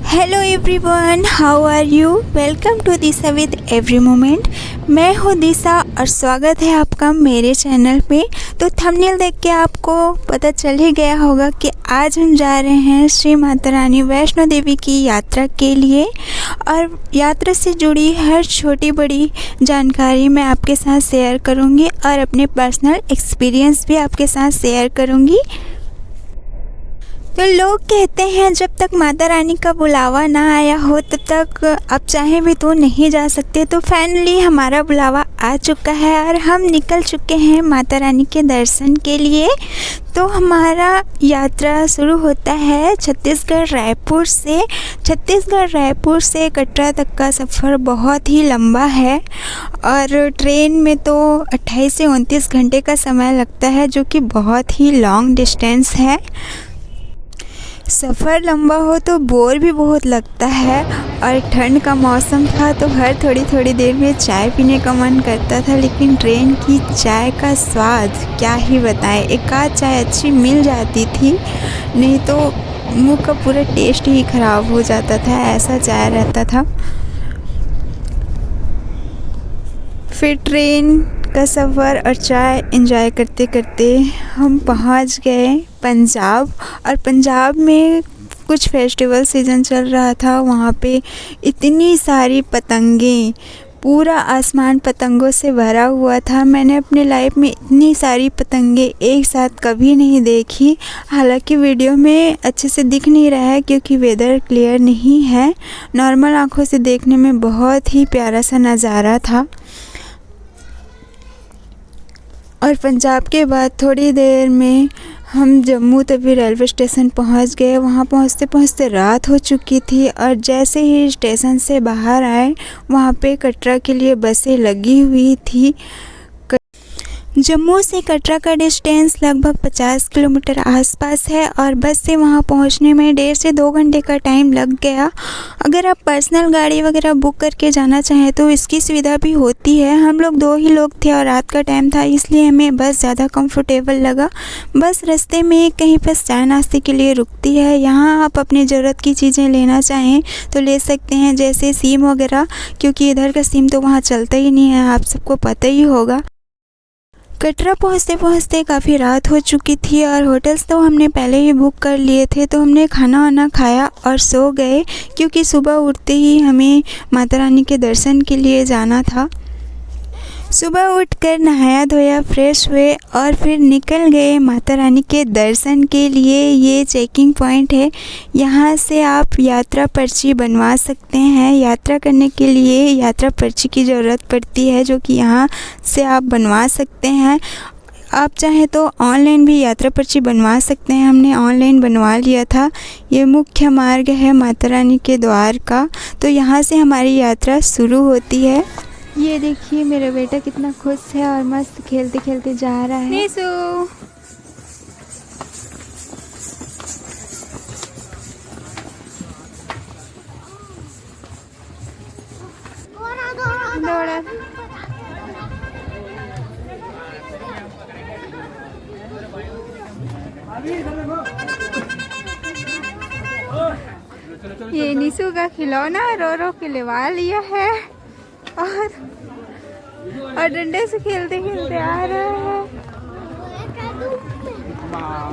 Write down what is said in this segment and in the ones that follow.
Hello everyone, how are you. Welcome to Disha with every moment. मैं हूँ दिशा और स्वागत है आपका मेरे चैनल पे। तो थंबनेल देख के आपको पता चल ही गया होगा कि आज हम जा रहे हैं श्री माता रानी वैष्णो देवी की यात्रा के लिए, और यात्रा से जुड़ी हर छोटी बड़ी जानकारी मैं आपके साथ शेयर करूँगी और अपने पर्सनल एक्सपीरियंस भी आपके साथ शेयर करूँगी। तो लोग कहते हैं जब तक माता रानी का बुलावा ना आया हो तब तक आप चाहें भी तो नहीं जा सकते। तो फाइनली हमारा बुलावा आ चुका है और हम निकल चुके हैं माता रानी के दर्शन के लिए। तो हमारा यात्रा शुरू होता है छत्तीसगढ़ रायपुर से कटरा तक का सफ़र बहुत ही लंबा है और ट्रेन में तो 28 से 29 घंटे का समय लगता है, जो कि बहुत ही लॉन्ग डिस्टेंस है। सफ़र लंबा हो तो बोर भी बहुत लगता है और ठंड का मौसम था तो हर थोड़ी देर में चाय पीने का मन करता था, लेकिन ट्रेन की चाय का स्वाद क्या ही बताएं। एक आध चाय अच्छी मिल जाती थी, नहीं तो मुंह का पूरा टेस्ट ही ख़राब हो जाता था, ऐसा चाय रहता था। फिर ट्रेन का सफ़र और चाय एंजॉय करते करते हम पहुंच गए पंजाब। और पंजाब में कुछ फेस्टिवल सीज़न चल रहा था। वहाँ पे इतनी सारी पतंगें, पूरा आसमान पतंगों से भरा हुआ था। मैंने अपने लाइफ में इतनी सारी पतंगें एक साथ कभी नहीं देखी। हालांकि वीडियो में अच्छे से दिख नहीं रहा है क्योंकि वेदर क्लियर नहीं है। नॉर्मल आँखों से देखने में बहुत ही प्यारा सा नज़ारा था। और पंजाब के बाद थोड़ी देर में हम जम्मू तवी रेलवे स्टेशन पहुंच गए। वहां पहुंचते पहुंचते रात हो चुकी थी और जैसे ही स्टेशन से बाहर आए वहां पे कटरा के लिए बसें लगी हुई थी। जम्मू से कटरा का डिस्टेंस लगभग 50 किलोमीटर आसपास है और बस से वहां पहुंचने में 1.5 से 2 घंटे का टाइम लग गया। अगर आप पर्सनल गाड़ी वगैरह बुक करके जाना चाहें तो इसकी सुविधा भी होती है। हम लोग 2 ही लोग थे और रात का टाइम था, इसलिए हमें बस ज़्यादा कंफर्टेबल लगा। बस रास्ते में कहीं पर चाय नाश्ते के लिए रुकती है। यहाँ आप अपनी ज़रूरत की चीज़ें लेना चाहें तो ले सकते हैं, जैसे सिम वगैरह, क्योंकि इधर का सिम तो वहाँ चलता ही नहीं है, आप सबको पता ही होगा। कटरा पहुँचते पहुँचते काफ़ी रात हो चुकी थी और होटल्स तो हमने पहले ही बुक कर लिए थे। तो हमने खाना वाना खाया और सो गए, क्योंकि सुबह उठते ही हमें माता रानी के दर्शन के लिए जाना था। सुबह उठकर नहाया धोया, फ्रेश हुए और फिर निकल गए माता रानी के दर्शन के लिए। ये चेकिंग पॉइंट है, यहाँ से आप यात्रा पर्ची बनवा सकते हैं। यात्रा करने के लिए यात्रा पर्ची की ज़रूरत पड़ती है, जो कि यहाँ से आप बनवा सकते हैं। आप चाहें तो ऑनलाइन भी यात्रा पर्ची बनवा सकते हैं। हमने ऑनलाइन बनवा लिया था। ये मुख्य मार्ग है माता रानी के द्वार का, तो यहाँ से हमारी यात्रा शुरू होती है। ये देखिए मेरा बेटा कितना खुश है और मस्त खेलते खेलते जा रहा है। नीसू दौड़ा। ये नीसू का खिलौना रो रो के लेवा लिया है और डंडे से खेलते खेलते आ रहा है।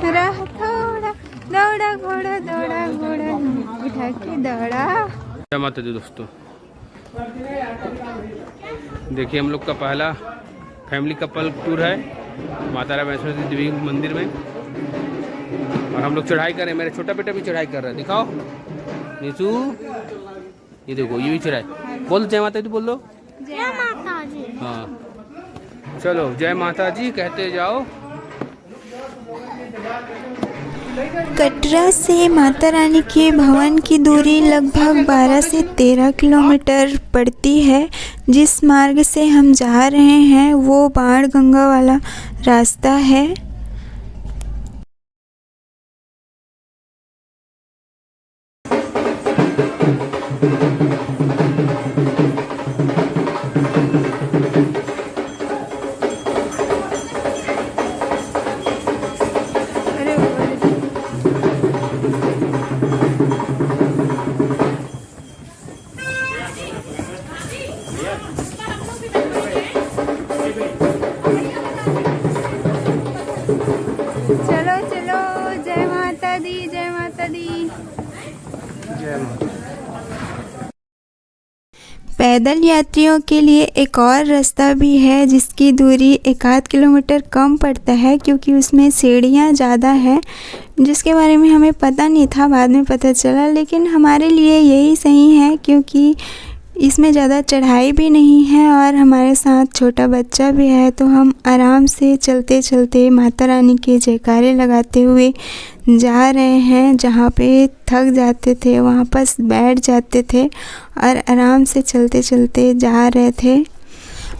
थोड़ा दौड़ा घोड़ा, दौड़ा घोड़ा, उठा के दौड़ा। जय माता दी दोस्तों, देखिए हम लोग का पहला फैमिली कपल टूर है माता रानी वैष्णो देवी मंदिर में, और हम लोग चढ़ाई कर रहे हैं। मेरा छोटा बेटा भी चढ़ाई कर रहा है, दिखाओ नीसू, ये देखो ये भी चढ़ाई। बोल जय माता दी, बोल दो जय माता जी। हाँ चलो जय माता जी कहते जाओ। कटरा से माता रानी के भवन की दूरी लगभग 12 से 13 किलोमीटर पड़ती है। जिस मार्ग से हम जा रहे हैं वो बाण गंगा वाला रास्ता है। पैदल यात्रियों के लिए एक और रास्ता भी है जिसकी दूरी 1-8 किलोमीटर कम पड़ता है, क्योंकि उसमें सीढ़ियाँ ज़्यादा है, जिसके बारे में हमें पता नहीं था, बाद में पता चला। लेकिन हमारे लिए यही सही है क्योंकि इसमें ज़्यादा चढ़ाई भी नहीं है और हमारे साथ छोटा बच्चा भी है, तो हम आराम से चलते चलते माता रानी के जयकारे लगाते हुए जा रहे हैं। जहाँ पे थक जाते थे वहाँ पर बैठ जाते थे और आराम से चलते चलते जा रहे थे।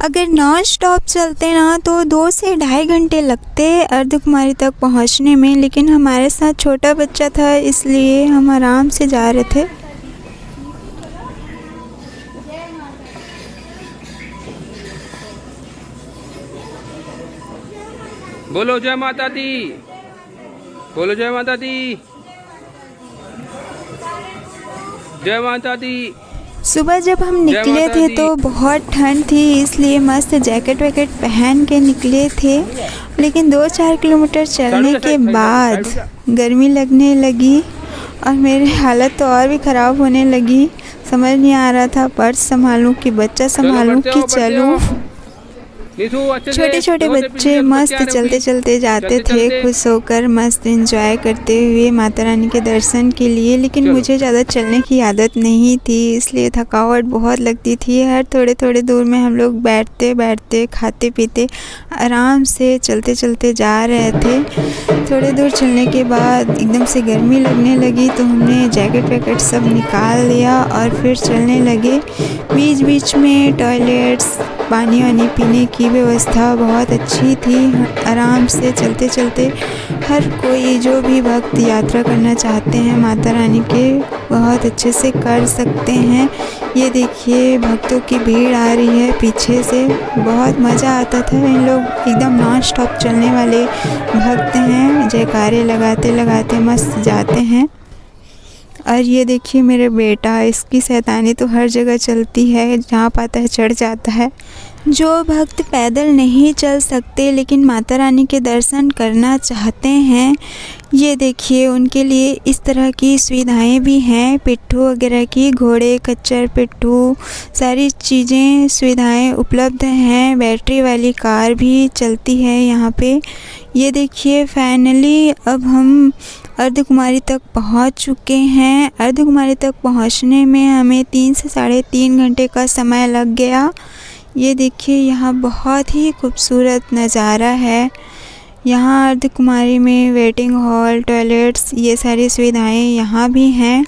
अगर नॉन स्टॉप चलते ना तो 2 से ढाई घंटे लगते अर्धकुमारी तक पहुँचने में, लेकिन हमारे साथ छोटा बच्चा था इसलिए हम आराम से जा रहे थे। बोलो जय माता दी, बोलो जय माता दी, जय माता दी। सुबह जब हम निकले थे तो बहुत ठंड थी, इसलिए मस्त जैकेट वैकेट पहन के निकले थे। लेकिन 2-4 किलोमीटर चलने के बाद गर्मी लगने लगी और मेरी हालत तो और भी ख़राब होने लगी। समझ नहीं आ रहा था पर्स संभालूं कि बच्चा संभालूं कि चलूं। छोटे छोटे बच्चे मस्त चलते चलते जाते थे, खुश होकर मस्त एंजॉय करते हुए माता रानी के दर्शन के लिए। लेकिन मुझे ज़्यादा चलने की आदत नहीं थी, इसलिए थकावट बहुत लगती थी। हर थोड़े थोड़े दूर में हम लोग बैठते बैठते खाते पीते आराम से चलते चलते जा रहे थे। थोड़े दूर चलने के बाद एकदम से गर्मी लगने लगी, तो हमने जैकेट वैकेट सब निकाल लिया और फिर चलने लगे। बीच बीच में टॉयलेट्स, पानी वानी पीने की व्यवस्था बहुत अच्छी थी। आराम से चलते चलते हर कोई जो भी भक्त यात्रा करना चाहते हैं माता रानी के, बहुत अच्छे से कर सकते हैं। ये देखिए भक्तों की भीड़ आ रही है पीछे से, बहुत मज़ा आता था। इन लोग एकदम नॉन स्टॉप चलने वाले भक्त हैं, जयकारे लगाते लगाते मस्त जाते हैं। और ये देखिए मेरे बेटा, इसकी शैतानी तो हर जगह चलती है, जहाँ पाता है चढ़ जाता है। जो भक्त पैदल नहीं चल सकते लेकिन माता रानी के दर्शन करना चाहते हैं, ये देखिए उनके लिए इस तरह की सुविधाएं भी हैं। पिट्ठू वगैरह की, घोड़े, खच्चर, पिट्ठू, सारी चीज़ें सुविधाएं उपलब्ध हैं। बैटरी वाली कार भी चलती है यहाँ पे। ये देखिए फाइनली अब हम अर्धकुमारी तक पहुँच चुके हैं। अर्धकुमारी तक पहुँचने में हमें 3 से 3.5 घंटे का समय लग गया। ये देखिए यहाँ बहुत ही खूबसूरत नज़ारा है। यहाँ अर्धकुमारी में वेटिंग हॉल, टॉयलेट्स, ये सारी सुविधाएं यहाँ भी हैं।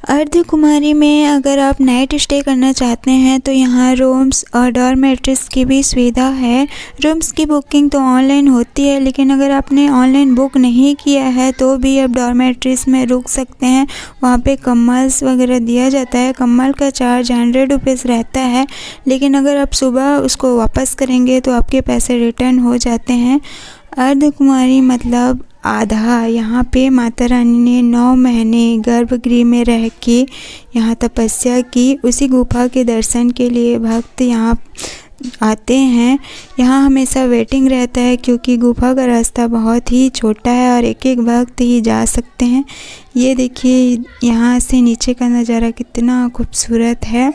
अर्धकुमारी में अगर आप नाइट स्टे करना चाहते हैं तो यहाँ रूम्स और डॉर्मेट्रीज की भी सुविधा है। रूम्स की बुकिंग तो ऑनलाइन होती है, लेकिन अगर आपने ऑनलाइन बुक नहीं किया है तो भी आप डॉर्मेट्रीज में रुक सकते हैं। वहाँ पे कम्बल्स वगैरह दिया जाता है। कम्बल का चार्ज 100 रुपीज़ रहता है, लेकिन अगर आप सुबह उसको वापस करेंगे तो आपके पैसे रिटर्न हो जाते हैं। अर्धकुमारी मतलब आधा। यहाँ पे माता रानी ने 9 महीने गर्भगृह में रह के यहाँ तपस्या की। उसी गुफा के दर्शन के लिए भक्त यहाँ आते हैं। यहाँ हमेशा वेटिंग रहता है क्योंकि गुफा का रास्ता बहुत ही छोटा है और एक एक भक्त ही जा सकते हैं। ये देखिए यहाँ से नीचे का नज़ारा कितना खूबसूरत है।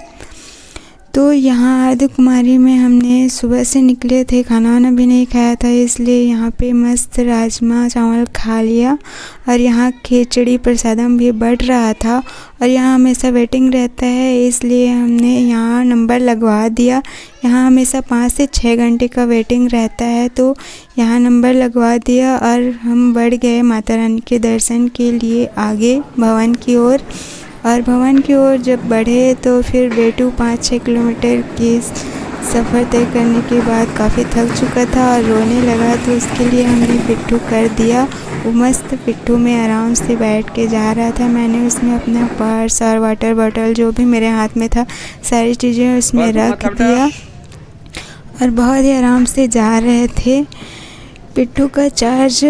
तो यहाँ अर्धकुमारी में हमने सुबह से निकले थे, खाना वाना भी नहीं खाया था, इसलिए यहाँ पे मस्त राजमा चावल खा लिया। और यहाँ खिचड़ी प्रसादम भी बढ़ रहा था और यहाँ हमेशा वेटिंग रहता है, इसलिए हमने यहाँ नंबर लगवा दिया। यहाँ हमेशा 5 से 6 घंटे का वेटिंग रहता है, तो यहाँ नंबर लगवा दिया और हम बढ़ गए माता रानी के दर्शन के लिए आगे भवन की ओर। और भवन की ओर जब बढ़े तो फिर बेटू 5-6 किलोमीटर की सफ़र तय करने के बाद काफ़ी थक चुका था और रोने लगा, तो उसके लिए हमने पिट्ठू कर दिया। वो मस्त पिट्ठू में आराम से बैठ के जा रहा था। मैंने उसमें अपना पर्स और वाटर बॉटल जो भी मेरे हाथ में था सारी चीज़ें उसमें रख दिया और बहुत ही आराम से जा रहे थे। पिट्ठू का चार्ज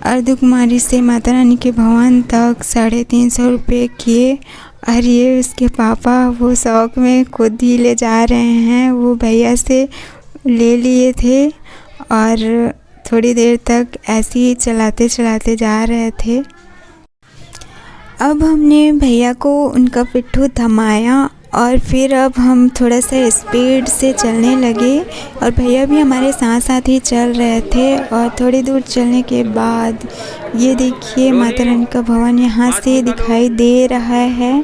अर्धकुमारी से माता रानी के भवन तक 350 रुपये किए। और ये उसके पापा वो शौक में खुद ही ले जा रहे हैं, वो भैया से ले लिए थे और थोड़ी देर तक ऐसे ही चलाते चलाते जा रहे थे। अब हमने भैया को उनका पिट्ठू थमाया और फिर अब हम थोड़ा सा स्पीड से चलने लगे और भैया भी हमारे साथ साथ ही चल रहे थे। और थोड़ी दूर चलने के बाद ये देखिए माता रानी का भवन यहाँ से दिखाई दे रहा है।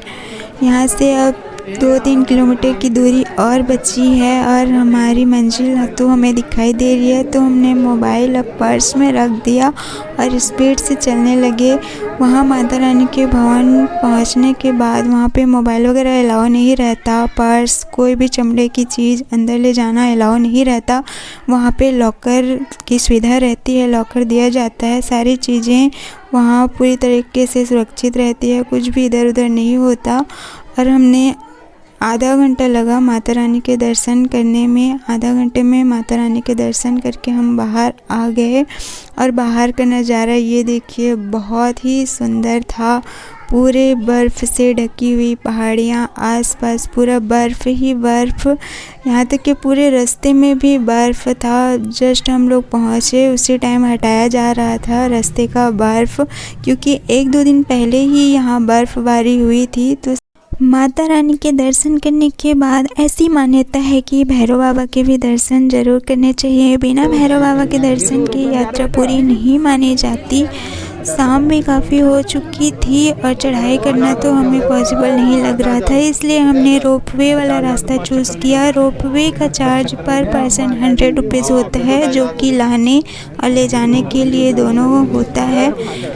यहाँ से अब 2-3 किलोमीटर की दूरी और बची है और हमारी मंजिल तो हमें दिखाई दे रही है। तो हमने मोबाइल अब पर्स में रख दिया और स्पीड से चलने लगे। वहाँ माता रानी के भवन पहुँचने के बाद वहाँ पे मोबाइल वगैरह अलाउ नहीं रहता, पर्स कोई भी चमड़े की चीज़ अंदर ले जाना अलाउ नहीं रहता। वहाँ पे लॉकर की सुविधा रहती है, लॉकर दिया जाता है, सारी चीज़ें वहाँ पूरी तरीके से सुरक्षित रहती है, कुछ भी इधर उधर नहीं होता। और हमने आधा घंटा लगा माता रानी के दर्शन करने में। आधा घंटे में माता रानी के दर्शन करके हम बाहर आ गए और बाहर का नज़ारा ये देखिए बहुत ही सुंदर था। पूरे बर्फ़ से ढकी हुई पहाड़ियाँ, आसपास पूरा बर्फ़ ही बर्फ़, यहाँ तक कि पूरे रास्ते में भी बर्फ़ था। जस्ट हम लोग पहुँचे उसी टाइम हटाया जा रहा था रास्ते का बर्फ़, क्योंकि 1-2 दिन पहले ही यहाँ बर्फ़बारी हुई थी। तो माता रानी के दर्शन करने के बाद ऐसी मान्यता है कि भैरव बाबा के भी दर्शन ज़रूर करने चाहिए। बिना भैरव बाबा के दर्शन की यात्रा पूरी नहीं मानी जाती। शाम भी काफ़ी हो चुकी थी और चढ़ाई करना तो हमें पॉसिबल नहीं लग रहा था, इसलिए हमने रोपवे वाला रास्ता चूज़ किया। रोपवे का चार्ज पर पर्सन 100 रुपीज़ होता है, जो कि लाने और ले जाने के लिए दोनों होता है।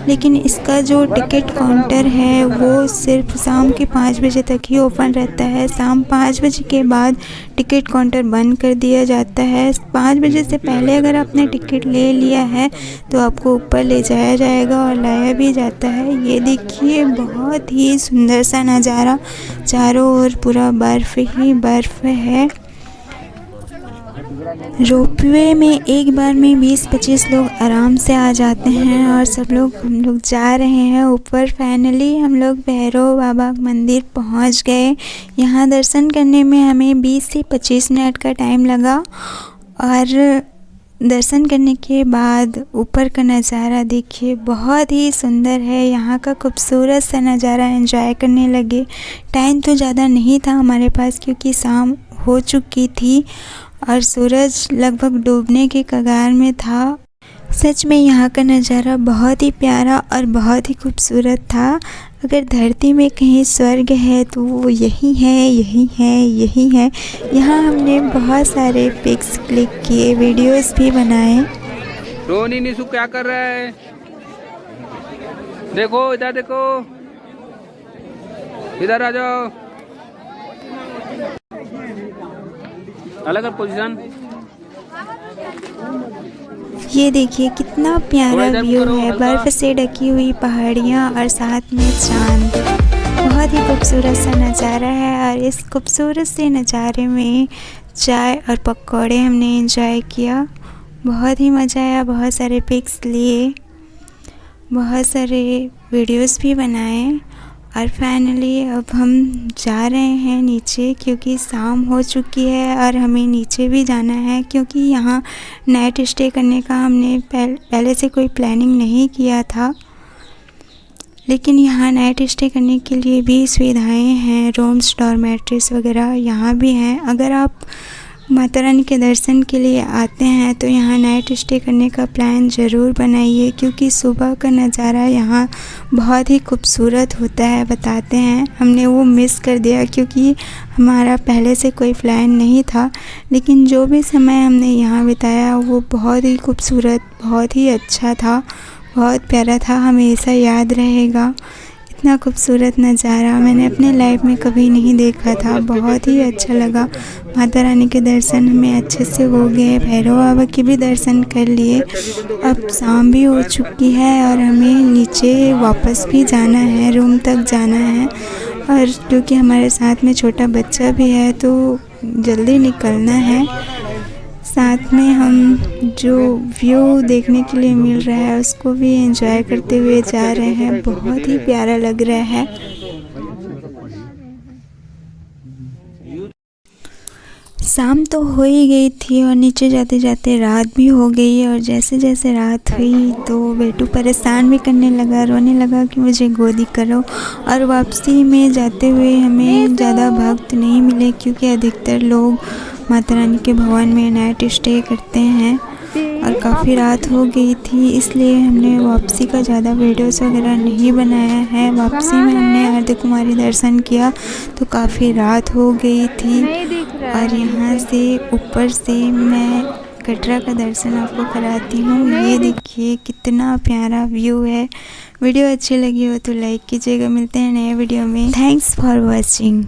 लेकिन इसका जो टिकट काउंटर है वो सिर्फ शाम के 5 बजे तक ही ओपन रहता है। शाम 5 बजे के बाद टिकट काउंटर बंद कर दिया जाता है। 5 बजे से पहले अगर आपने टिकट ले लिया है तो आपको ऊपर ले जाया जाएगा और लाया भी जाता है। ये देखिए बहुत ही सुंदर सा नज़ारा, चारों ओर पूरा बर्फ़ ही बर्फ़ है। रोपवे में एक बार में 20-25 लोग आराम से आ जाते हैं और हम लोग जा रहे हैं ऊपर। फाइनली हम लोग भैरव बाबा मंदिर पहुंच गए। यहाँ दर्शन करने में हमें 20 से 25 मिनट का टाइम लगा और दर्शन करने के बाद ऊपर का नज़ारा देखिए बहुत ही सुंदर है। यहाँ का खूबसूरत सा नज़ारा एंजॉय करने लगे। टाइम तो ज़्यादा नहीं था हमारे पास, क्योंकि शाम हो चुकी थी और सूरज लगभग डूबने के कगार में था। सच में यहाँ का नज़ारा बहुत ही प्यारा और बहुत ही खूबसूरत था। अगर धरती में कहीं स्वर्ग है तो वो यही है, यही है, यही है। यहाँ हमने बहुत सारे पिक्स क्लिक किए, वीडियोस भी बनाए। रोनी निशु क्या कर रहा है? देखो इधर, देखो इधर आ जाओ। अलग पोजीशन। ये देखिए कितना प्यारा व्यू है, बर्फ़ से ढकी हुई पहाड़ियाँ और साथ में चांद। बहुत ही खूबसूरत सा नज़ारा है और इस खूबसूरत से नज़ारे में चाय और पकौड़े हमने एंजॉय किया। बहुत ही मज़ा आया, बहुत सारे पिक्स लिए, बहुत सारे वीडियोस भी बनाए और फाइनली अब हम जा रहे हैं नीचे, क्योंकि शाम हो चुकी है और हमें नीचे भी जाना है। क्योंकि यहाँ नाइट स्टे करने का हमने पहले से कोई प्लानिंग नहीं किया था, लेकिन यहाँ नाइट स्टे करने के लिए भी सुविधाएं हैं। रूम्स, डॉर्मेट्रीज वगैरह यहाँ भी हैं। अगर आप माता रानी के दर्शन के लिए आते हैं तो यहाँ नाइट स्टे करने का प्लान ज़रूर बनाइए, क्योंकि सुबह का नज़ारा यहाँ बहुत ही खूबसूरत होता है। बताते हैं, हमने वो मिस कर दिया क्योंकि हमारा पहले से कोई प्लान नहीं था। लेकिन जो भी समय हमने यहाँ बिताया वो बहुत ही खूबसूरत, बहुत ही अच्छा था, बहुत प्यारा था, हमेशा याद रहेगा। इतना खूबसूरत नज़ारा मैंने अपने लाइफ में कभी नहीं देखा था। बहुत ही अच्छा लगा। माता रानी के दर्शन हमें अच्छे से हो गए, भैरव बाबा के भी दर्शन कर लिए। अब शाम भी हो चुकी है और हमें नीचे वापस भी जाना है, रूम तक जाना है। और क्योंकि हमारे साथ में छोटा बच्चा भी है तो जल्दी निकलना है। साथ में हम जो व्यू देखने के लिए मिल रहा है उसको भी एंजॉय करते हुए जा रहे हैं। बहुत ही प्यारा लग रहा है। शाम तो हो ही गई थी और नीचे जाते जाते रात भी हो गई। और जैसे जैसे रात हुई तो बेटू परेशान भी करने लगा, रोने लगा कि मुझे गोदी करो। और वापसी में जाते हुए हमें ज़्यादा भक्त नहीं मिले क्योंकि अधिकतर लोग माता रानी के भवन में नाइट स्टे करते हैं और काफ़ी रात हो गई थी, इसलिए हमने वापसी का ज़्यादा वीडियोस वगैरह नहीं बनाया है। वापसी में हमने अर्ध कुमारी दर्शन किया तो काफ़ी रात हो गई थी। और यहाँ से ऊपर से मैं कटरा का दर्शन आपको कराती हूँ। ये देखिए कितना प्यारा व्यू है। वीडियो अच्छी लगी हो तो लाइक कीजिएगा। मिलते हैं नए वीडियो में। Thanks for watching.